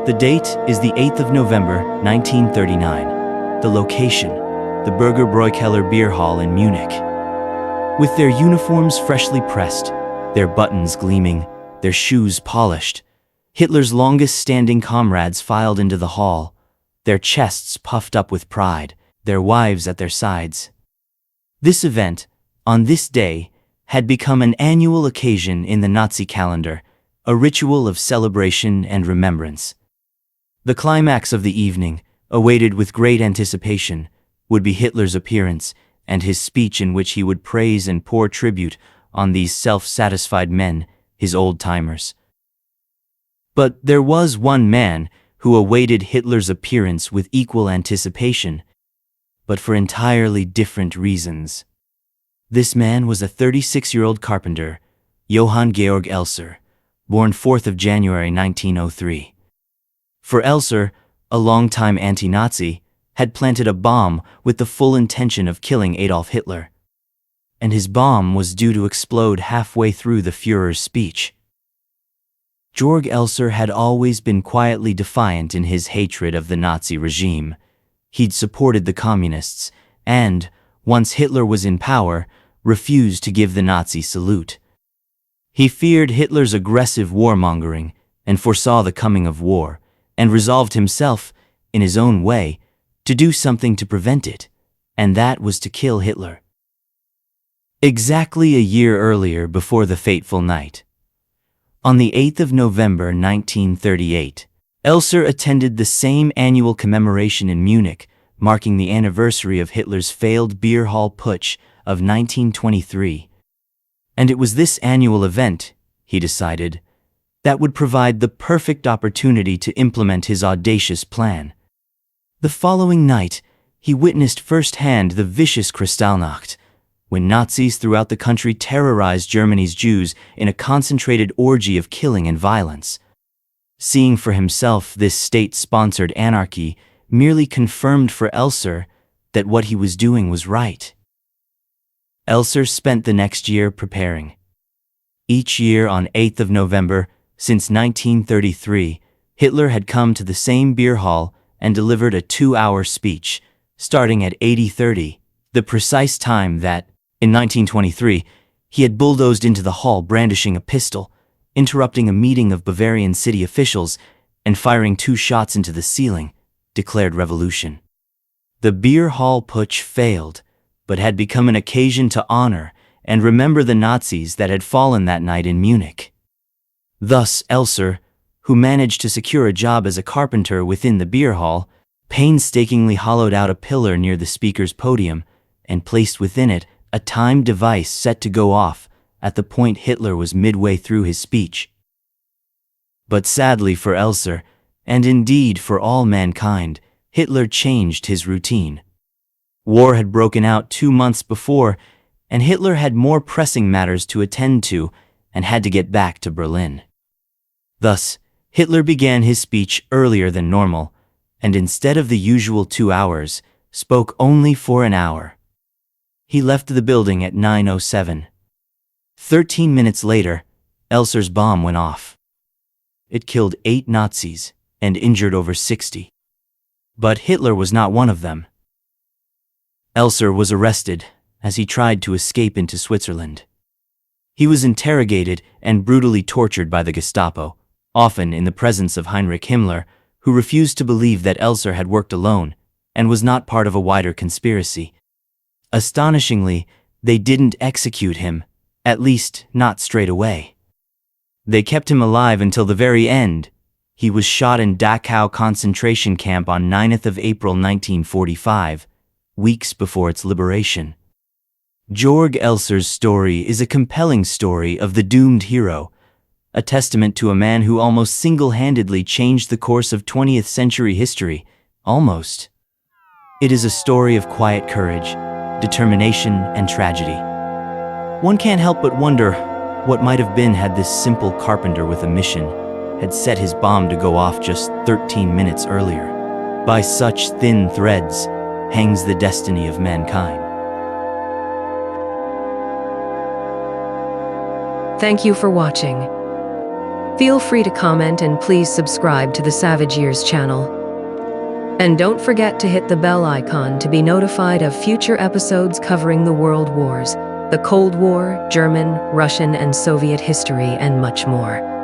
The date is the 8th of November, 1939. The location, the Bürgerbräukeller Beer Hall in Munich. With their uniforms freshly pressed, their buttons gleaming, their shoes polished, Hitler's longest-standing comrades filed into the hall, their chests puffed up with pride, their wives at their sides. This event, on this day, had become an annual occasion in the Nazi calendar, a ritual of celebration and remembrance. The climax of the evening, awaited with great anticipation, would be Hitler's appearance and his speech in which he would praise and pour tribute on these self-satisfied men, his old-timers. But there was one man who awaited Hitler's appearance with equal anticipation, but for entirely different reasons. This man was a 36-year-old carpenter, Johann Georg Elser, born 4th of January 1903. For Elser, a longtime anti-Nazi, had planted a bomb with the full intention of killing Adolf Hitler. And his bomb was due to explode halfway through the Führer's speech. Georg Elser had always been quietly defiant in his hatred of the Nazi regime. He'd supported the communists and, once Hitler was in power, refused to give the Nazi salute. He feared Hitler's aggressive warmongering and foresaw the coming of war, and resolved himself, in his own way, to do something to prevent it, and that was to kill Hitler. Exactly a year earlier, before the fateful night, on the 8th of November 1938, Elser attended the same annual commemoration in Munich, marking the anniversary of Hitler's failed beer hall putsch of 1923. And it was this annual event, he decided, that would provide the perfect opportunity to implement his audacious plan. The following night, he witnessed firsthand the vicious Kristallnacht, when Nazis throughout the country terrorized Germany's Jews in a concentrated orgy of killing and violence. Seeing for himself this state-sponsored anarchy merely confirmed for Elser that what he was doing was right. Elser spent the next year preparing. Each year on 8th of November, since 1933, Hitler had come to the same beer hall and delivered a 2-hour speech, starting at 8:30, the precise time that, in 1923, he had bulldozed into the hall brandishing a pistol, interrupting a meeting of Bavarian city officials, and firing 2 shots into the ceiling, declared revolution. The beer hall putsch failed, but had become an occasion to honor and remember the Nazis that had fallen that night in Munich. Thus Elser, who managed to secure a job as a carpenter within the beer hall, painstakingly hollowed out a pillar near the speaker's podium and placed within it a timed device set to go off at the point Hitler was midway through his speech. But sadly for Elser, and indeed for all mankind, Hitler changed his routine. War had broken out 2 months before, and Hitler had more pressing matters to attend to and had to get back to Berlin. Thus, Hitler began his speech earlier than normal, and instead of the usual 2 hours, spoke only for an hour. He left the building at 9:07. 13 minutes later, Elser's bomb went off. It killed 8 Nazis and injured over 60. But Hitler was not one of them. Elser was arrested as he tried to escape into Switzerland. He was interrogated and brutally tortured by the Gestapo, often in the presence of Heinrich Himmler, who refused to believe that Elser had worked alone and was not part of a wider conspiracy. Astonishingly, they didn't execute him, at least not straight away. They kept him alive until the very end. He was shot in Dachau concentration camp on 9th of April 1945, weeks before its liberation. Georg Elser's story is a compelling story of the doomed hero, a testament to a man who almost single-handedly changed the course of 20th century history, almost. It is a story of quiet courage, determination, and tragedy. One can't help but wonder what might have been had this simple carpenter with a mission had set his bomb to go off just 13 minutes earlier. By such thin threads hangs the destiny of mankind. Thank you for watching. Feel free to comment and please subscribe to the Savage Years channel. And don't forget to hit the bell icon to be notified of future episodes covering the World Wars, the Cold War, German, Russian, and Soviet history, and much more.